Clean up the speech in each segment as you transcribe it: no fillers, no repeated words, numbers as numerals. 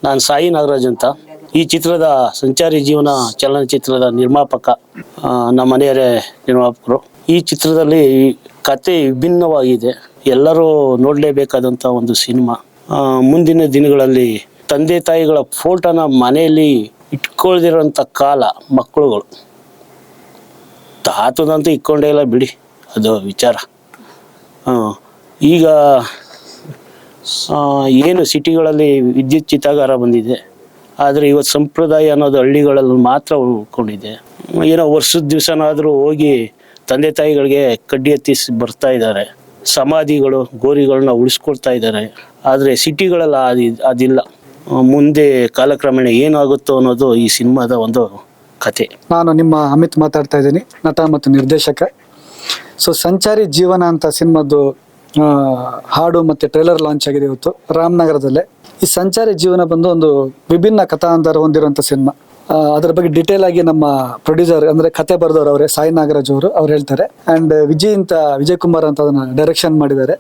ನಾನು ಸಾಯಿ ನಾಗರಾಜ್ ಅಂತ. ಈ ಚಿತ್ರದ ಸಂಚಾರಿ ಜೀವನ ಚಲನಚಿತ್ರದ ನಿರ್ಮಾಪಕ, ನಮ್ಮ ಮನೆಯವರೇ ನಿರ್ಮಾಪಕರು. ಈ ಚಿತ್ರದಲ್ಲಿ ಕತೆ ವಿಭಿನ್ನವಾಗಿದೆ, ಎಲ್ಲರೂ ನೋಡಲೇಬೇಕಾದಂಥ ಒಂದು ಸಿನಿಮಾ. ಮುಂದಿನ ದಿನಗಳಲ್ಲಿ ತಂದೆ ತಾಯಿಗಳ ಫೋಟೋನ ಮನೆಯಲ್ಲಿ ಇಟ್ಕೊಳ್ದಿರೋಂಥ ಕಾಲ ಮಕ್ಕಳುಗಳು. ತಾತದಂತೂ ಇಟ್ಕೊಂಡೇ ಇಲ್ಲ ಬಿಡಿ, ಅದು ವಿಚಾರ. ಈಗ ಏನು ಸಿಟಿಗಳಲ್ಲಿ ವಿದ್ಯುತ್ ಚಿತಾಗಾರ ಬಂದಿದೆ, ಆದರೆ ಇವತ್ತು ಸಂಪ್ರದಾಯ ಅನ್ನೋದು ಹಳ್ಳಿಗಳಲ್ಲಿ ಮಾತ್ರ ಉಳ್ಕೊಂಡಿದೆ. ಏನೋ ವರ್ಷದ ದಿವಸನಾದರೂ ಹೋಗಿ ತಂದೆ ತಾಯಿಗಳಿಗೆ ಕಡ್ಡಿ ಎತ್ತಿಸಿ ಬರ್ತಾ ಇದ್ದಾರೆ, ಸಮಾಧಿಗಳು ಗೋರಿಗಳನ್ನ ಉಳಿಸ್ಕೊಳ್ತಾ ಇದ್ದಾರೆ. ಆದರೆ ಸಿಟಿಗಳಲ್ಲಿ ಅದಿಲ್ಲ. ಮುಂದೆ ಕಾಲಕ್ರಮೇಣ ಏನಾಗುತ್ತೋ ಅನ್ನೋದು ಈ ಸಿನಿಮಾದ ಒಂದು ಕತೆ. ನಾನು ನಿಮ್ಮ ಅಮಿತ್ ಮಾತಾಡ್ತಾ ಇದ್ದೀನಿ, ನಟ ಮತ್ತು ನಿರ್ದೇಶಕ. ಸೊ ಸಂಚಾರಿ ಜೀವನ ಅಂತ ಸಿನಿಮಾದ್ದು ಹಾಡು ಮತ್ತು ಟ್ರೇಲರ್ ಲಾಂಚ್ ಆಗಿದೆ ಇವತ್ತು ರಾಮನಗರದಲ್ಲೇ. ಈ ಸಂಚಾರಿ ಜೀವನ ಬಂದು ಒಂದು ವಿಭಿನ್ನ ಕಥಾಂತರ ಹೊಂದಿರುವಂಥ ಸಿನಿಮಾ. ಅದರ ಬಗ್ಗೆ ಡಿಟೇಲ್ ಆಗಿ ನಮ್ಮ ಪ್ರೊಡ್ಯೂಸರ್ ಅಂದರೆ ಕತೆ ಬರೆದವರು ಅವರೇ, ಸಾಯಿ ನಾಗರಾಜ್ ಅವ್ರು ಹೇಳ್ತಾರೆ. ಆ್ಯಂಡ್ ವಿಜಯ್ ಕುಮಾರ್ ಅಂತ ಅದನ್ನು ಡೈರೆಕ್ಷನ್ ಮಾಡಿದ್ದಾರೆ.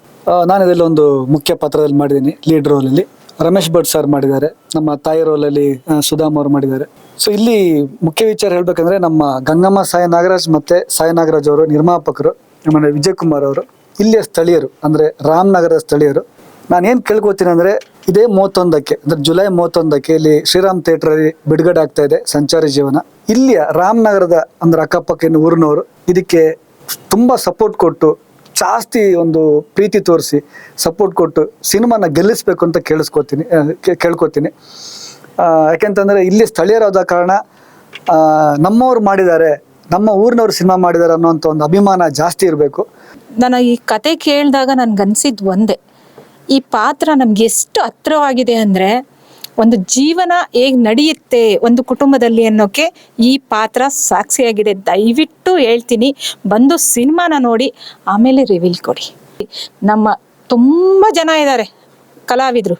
ನಾನು ಇದರಲ್ಲಿ ಒಂದು ಮುಖ್ಯ ಪಾತ್ರದಲ್ಲಿ ಮಾಡಿದ್ದೀನಿ, ಲೀಡ್ ರೋಲಲ್ಲಿ. ರಮೇಶ್ ಭಟ್ ಸರ್ ಮಾಡಿದ್ದಾರೆ, ನಮ್ಮ ತಾಯಿ ರೋಲಲ್ಲಿ ಸುಧಾಮ್ ಅವರು ಮಾಡಿದ್ದಾರೆ. ಸೊ ಇಲ್ಲಿ ಮುಖ್ಯ ವಿಚಾರ ಹೇಳ್ಬೇಕಂದ್ರೆ, ನಮ್ಮ ಗಂಗಮ್ಮ ಸಾಯಿ ನಾಗರಾಜ್ ಮತ್ತು ಸಾಯಿ ನಾಗರಾಜ್ ಅವರು ನಿರ್ಮಾಪಕರು, ನಮ್ಮ ವಿಜಯ್ ಕುಮಾರ್ ಅವರು ಇಲ್ಲಿಯ ಸ್ಥಳೀಯರು, ಅಂದರೆ ರಾಮನಗರದ ಸ್ಥಳೀಯರು. ನಾನೇನು ಕೇಳ್ಕೊತೀನಿ ಅಂದರೆ, ಇದೇ 31ಕ್ಕೆ ಅಂದರೆ ಜುಲೈ 31ಕ್ಕೆ ಇಲ್ಲಿ ಶ್ರೀರಾಮ್ ಥಿಯೇಟ್ರಲ್ಲಿ ಬಿಡುಗಡೆ ಆಗ್ತಾ ಇದೆ ಸಂಚಾರಿ ಜೀವನ. ಇಲ್ಲಿಯ ರಾಮನಗರದ ಅಂದರೆ ಅಕ್ಕಪಕ್ಕ ಊರಿನವರು ಇದಕ್ಕೆ ತುಂಬ ಸಪೋರ್ಟ್ ಕೊಟ್ಟು, ಜಾಸ್ತಿ ಒಂದು ಪ್ರೀತಿ ತೋರಿಸಿ ಸಪೋರ್ಟ್ ಕೊಟ್ಟು ಸಿನಿಮಾನ ಗೆಲ್ಲಿಸ್ಬೇಕು ಅಂತ ಕೇಳ್ಕೊತೀನಿ. ಯಾಕೆಂತಂದರೆ ಇಲ್ಲಿ ಸ್ಥಳೀಯರಾದ ಕಾರಣ ನಮ್ಮವ್ರು ಮಾಡಿದ್ದಾರೆ, ನಮ್ಮ ಊರಿನವ್ರು ಸಿನಿಮಾ ಮಾಡಿದ್ದಾರೆ ಅನ್ನೋಂಥ ಒಂದು ಅಭಿಮಾನ ಜಾಸ್ತಿ ಇರಬೇಕು. ನಾನು ಈ ಕತೆ ಕೇಳಿದಾಗ ನನ್ಗನ್ಸಿದ್ದು ಒಂದೇ, ಈ ಪಾತ್ರ ನಮ್ಗೆ ಎಷ್ಟು ಹತ್ರವಾಗಿದೆ ಅಂದರೆ, ಒಂದು ಜೀವನ ಹೇಗೆ ನಡೆಯುತ್ತೆ ಒಂದು ಕುಟುಂಬದಲ್ಲಿ ಅನ್ನೋಕ್ಕೆ ಈ ಪಾತ್ರ ಸಾಕ್ಷಿಯಾಗಿದೆ. ದಯವಿಟ್ಟು ಹೇಳ್ತೀನಿ, ಬಂದು ಸಿನಿಮಾನ ನೋಡಿ ಆಮೇಲೆ ರಿವೀಲ್ ಕೊಡಿ. ನಮ್ಮ ತುಂಬ ಜನ ಇದ್ದಾರೆ ಕಲಾವಿದರು,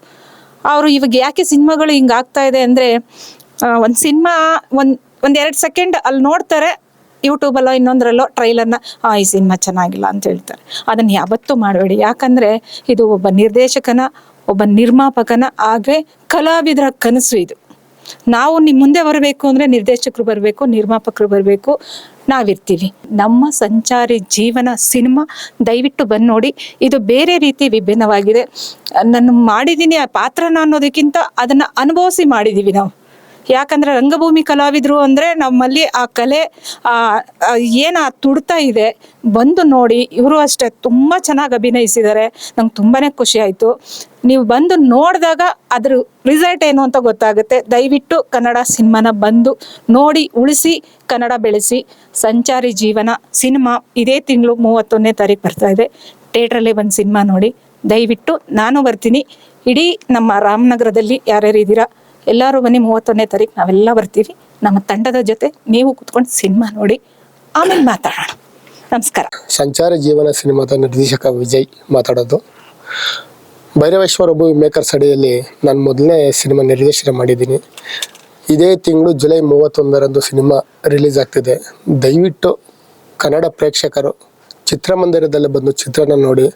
ಅವರು ಇವಾಗ ಯಾಕೆ ಸಿನಿಮಾಗಳು ಹಿಂಗೆ ಆಗ್ತಾ ಇದೆ ಅಂದರೆ, ಒಂದು ಸಿನಿಮಾ ಒಂದೆರಡು ಸೆಕೆಂಡ್ ಅಲ್ಲಿ ನೋಡ್ತಾರೆ ಯೂಟ್ಯೂಬಲ್ಲೋ ಇನ್ನೊಂದರಲ್ಲೋ ಟ್ರೈಲರ್ನ, ಈ ಸಿನಿಮಾ ಚೆನ್ನಾಗಿಲ್ಲ ಅಂತ ಹೇಳ್ತಾರೆ. ಅದನ್ನು ಯಾವತ್ತೂ ಮಾಡಬೇಡಿ. ಯಾಕಂದರೆ ಇದು ಒಬ್ಬ ನಿರ್ದೇಶಕನ, ಒಬ್ಬ ನಿರ್ಮಾಪಕನ, ಹಾಗೆ ಕಲಾವಿದರ ಕನಸು ಇದು. ನಾವು ನಿಮ್ಮ ಮುಂದೆ ಬರಬೇಕು ಅಂದರೆ ನಿರ್ದೇಶಕರು ಬರಬೇಕು, ನಿರ್ಮಾಪಕರು ಬರಬೇಕು, ನಾವಿರ್ತೀವಿ. ನಮ್ಮ ಸಂಚಾರಿ ಜೀವನ ಸಿನಿಮಾ ದಯವಿಟ್ಟು ಬಂದು ನೋಡಿ. ಇದು ಬೇರೆ ರೀತಿ ವಿಭಿನ್ನವಾಗಿದೆ. ನಾನು ಮಾಡಿದ್ದೀನಿ ಆ ಪಾತ್ರನ ಅನ್ನೋದಕ್ಕಿಂತ ಅದನ್ನು ಅನುಭವಿಸಿ ಮಾಡಿದ್ದೀವಿ ನಾವು. ಯಾಕಂದರೆ ರಂಗಭೂಮಿ ಕಲಾವಿದರು ಅಂದರೆ ನಮ್ಮಲ್ಲಿ ಆ ಕಲೆ ಏನು ತುಡ್ತಾ ಇದೆ, ಬಂದು ನೋಡಿ. ಇವರು ಅಷ್ಟೇ ತುಂಬ ಚೆನ್ನಾಗಿ ಅಭಿನಯಿಸಿದ್ದಾರೆ, ನಂಗೆ ತುಂಬಾ ಖುಷಿ ಆಯಿತು. ನೀವು ಬಂದು ನೋಡಿದಾಗ ಅದ್ರ ರಿಸಲ್ಟ್ ಏನು ಅಂತ ಗೊತ್ತಾಗುತ್ತೆ. ದಯವಿಟ್ಟು ಕನ್ನಡ ಸಿನಿಮಾನ ಬಂದು ನೋಡಿ, ಉಳಿಸಿ, ಕನ್ನಡ ಬೆಳೆಸಿ. ಸಂಚಾರಿ ಜೀವನ ಸಿನಿಮಾ ಇದೇ ತಿಂಗಳು 31ನೇ ತಾರೀಕು ಬರ್ತಾ ಇದೆ. ಥಿಯೇಟ್ರಲ್ಲೇ ಒಂದು ಸಿನಿಮಾ ನೋಡಿ. ದಯವಿಟ್ಟು ನಾನು ಬರ್ತೀನಿ, ಇಡೀ ನಮ್ಮ ರಾಮನಗರದಲ್ಲಿ ಯಾರ್ಯಾರು ಇದ್ದೀರಾ ಎಲ್ಲರೂ ಬನ್ನಿ. 31ನೇ ತಾರೀಕು ನಾವೆಲ್ಲ ಬರ್ತೀವಿ ನಮ್ಮ ತಂಡದ ಜೊತೆ. ನೀವು ಕೂತ್ಕೊಂಡು ಸಿನಿಮಾ ನೋಡಿ, ಆಮೇಲೆ ಮಾತಾಡೋಣ. ನಮಸ್ಕಾರ. ಸಂಚಾರಿ ಜೀವನ ಸಿನಿಮಾದ ನಿರ್ದೇಶಕ ವಿಜಯ್ ಮಾತಾಡೋದು. ಭೈರವೇಶ್ವರ ಮೇಕರ್ಸ್ ಅಡಿಯಲ್ಲಿ ನಾನು ಮೊದಲನೇ ಸಿನಿಮಾ ನಿರ್ದೇಶನ ಮಾಡಿದ್ದೀನಿ. ಇದೇ ತಿಂಗಳು ಜುಲೈ 31ರಂದು ಸಿನಿಮಾ ರಿಲೀಸ್ ಆಗ್ತಿದೆ. ದಯವಿಟ್ಟು ಕನ್ನಡ ಪ್ರೇಕ್ಷಕರು ಚಿತ್ರಮಂದಿರದಲ್ಲಿ ಬಂದು ಚಿತ್ರನ ನೋಡಿ,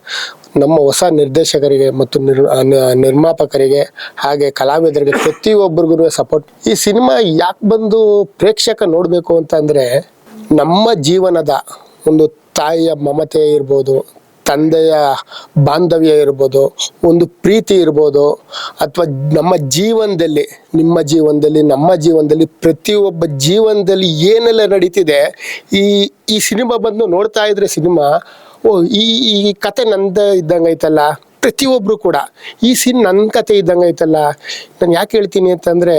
ನಮ್ಮ ಹೊಸ ನಿರ್ದೇಶಕರಿಗೆ ಮತ್ತು ನಿರ್ಮಾಪಕರಿಗೆ ಹಾಗೆ ಕಲಾವಿದರಿಗೆ ಪ್ರತಿಯೊಬ್ಬರಿಗೂ ಸಪೋರ್ಟ್. ಈ ಸಿನಿಮಾ ಯಾಕೆ ಬಂದು ಪ್ರೇಕ್ಷಕ ನೋಡಬೇಕು ಅಂತ ಅಂದರೆ, ನಮ್ಮ ಜೀವನದ ಒಂದು ತಾಯಿಯ ಮಮತೆ ಇರ್ಬೋದು, ತಂದೆಯ ಬಾಂಧವ್ಯ ಇರ್ಬೋದು, ಒಂದು ಪ್ರೀತಿ ಇರ್ಬೋದು, ಅಥವಾ ನಮ್ಮ ಜೀವನದಲ್ಲಿ, ನಿಮ್ಮ ಜೀವನದಲ್ಲಿ, ನಮ್ಮ ಜೀವನದಲ್ಲಿ, ಪ್ರತಿಯೊಬ್ಬ ಜೀವನದಲ್ಲಿ ಏನೆಲ್ಲ ನಡೀತಿದೆ ಈ ಸಿನಿಮಾ ಬಂದು ನೋಡ್ತಾ ಇದ್ರೆ ಸಿನಿಮಾ, ಈ ಕತೆ ನಂದೇ ಇದ್ದಂಗೆ ಐತಲ್ಲ, ಪ್ರತಿಯೊಬ್ಬರು ಕೂಡ ಈ ನನ್ನ ಕತೆ ಇದ್ದಂಗೆ ಐತಲ್ಲ. ನಾನು ಯಾಕೆ ಹೇಳ್ತೀನಿ ಅಂತಂದರೆ,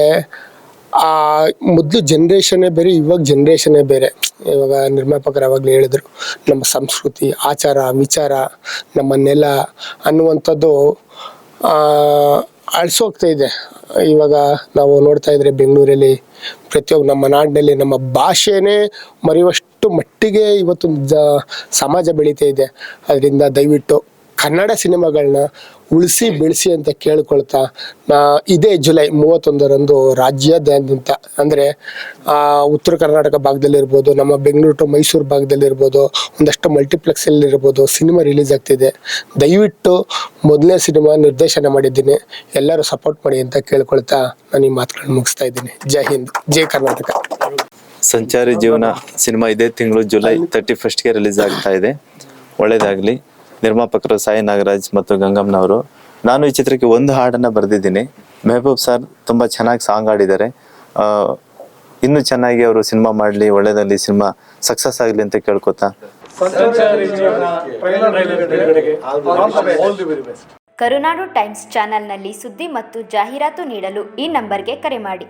ಮೊದಲು ಜನ್ರೇಷನ್ನೇ ಬೇರೆ, ಇವಾಗ ಜನ್ರೇಷನ್ನೇ ಬೇರೆ. ಇವಾಗ ನಿರ್ಮಾಪಕರು ಯಾವಾಗಲೂ ಹೇಳಿದ್ರು, ನಮ್ಮ ಸಂಸ್ಕೃತಿ, ಆಚಾರ, ವಿಚಾರ, ನಮ್ಮ ನೆಲ ಅನ್ನುವಂಥದ್ದು ಅಳಿಸೋಗ್ತಾ ಇದೆ. ಇವಾಗ ನಾವು ನೋಡ್ತಾ ಇದ್ರೆ ಬೆಂಗಳೂರಲ್ಲಿ ಪ್ರತಿಯೊಬ್ಬ ನಮ್ಮ ನಾಡಿನಲ್ಲಿ ನಮ್ಮ ಭಾಷೆನೇ ಮರೆಯುವಷ್ಟು ಮಟ್ಟಿಗೆ ಇವತ್ತು ಸಮಾಜ ಬೆಳೀತಾ ಇದೆ. ಅದರಿಂದ ದಯವಿಟ್ಟು ಕನ್ನಡ ಸಿನಿಮಾಗಳನ್ನ ಉಳಿಸಿ ಬೆಳೆಸಿ ಅಂತ ಕೇಳ್ಕೊಳ್ತಾ ಇದೇ ಜುಲೈ 31ರಂದು ರಾಜ್ಯಾದ್ಯಂತ ಅಂದರೆ ಉತ್ತರ ಕರ್ನಾಟಕ ಭಾಗದಲ್ಲಿರ್ಬೋದು, ನಮ್ಮ ಬೆಂಗಳೂರು ಟು ಮೈಸೂರು ಭಾಗದಲ್ಲಿರ್ಬೋದು, ಒಂದಷ್ಟು ಮಲ್ಟಿಪ್ಲೆಕ್ಸಲ್ಲಿರ್ಬೋದು ಸಿನಿಮಾ ರಿಲೀಸ್ ಆಗ್ತಿದೆ. ದಯವಿಟ್ಟು ಮೊದಲನೇ ಸಿನಿಮಾ ನಿರ್ದೇಶನ ಮಾಡಿದ್ದೀನಿ, ಎಲ್ಲರೂ ಸಪೋರ್ಟ್ ಮಾಡಿ ಅಂತ ಕೇಳ್ಕೊಳ್ತಾ ನಾನು ಈ ಮಾತುಗಳನ್ನು ಮುಗಿಸ್ತಾ ಇದ್ದೀನಿ. ಜೈ ಹಿಂದ್, ಜೈ ಕರ್ನಾಟಕ. ಸಂಚಾರಿ ಜೀವನ ಸಿನಿಮಾ ಇದೇ ತಿಂಗಳು ಜುಲೈ 31ಗೆ ರಿಲೀಸ್ ಆಗ್ತಾ ಇದೆ. ಒಳ್ಳೇದಾಗ್ಲಿ. ನಿರ್ಮಾಪಕರು ಸಾಯಿ ನಾಗರಾಜ್ ಮತ್ತು ಗಂಗಮ್ಮನವರು. ನಾನು ಈ ಚಿತ್ರಕ್ಕೆ ಒಂದು ಹಾಡನ್ನ ಬರೆದಿದ್ದೀನಿ. ಮೆಹಬೂಬ್ ಸರ್ ತುಂಬಾ ಚೆನ್ನಾಗಿ ಸಾಂಗ್ ಆಡಿದ್ದಾರೆ. ಇನ್ನೂ ಚೆನ್ನಾಗಿ ಅವರು ಸಿನಿಮಾ ಮಾಡಲಿ, ಒಳ್ಳೇದಾಗಲಿ, ಸಿನಿಮಾ ಸಕ್ಸಸ್ ಆಗಲಿ ಅಂತ ಕೇಳ್ಕೊತಾ ಕರುನಾಡು ಟೈಮ್ಸ್ ಚಾನೆಲ್ನಲ್ಲಿ ಸುದ್ದಿ ಮತ್ತು ಜಾಹೀರಾತು ನೀಡಲು ಈ ನಂಬರ್ಗೆ ಕರೆ ಮಾಡಿ.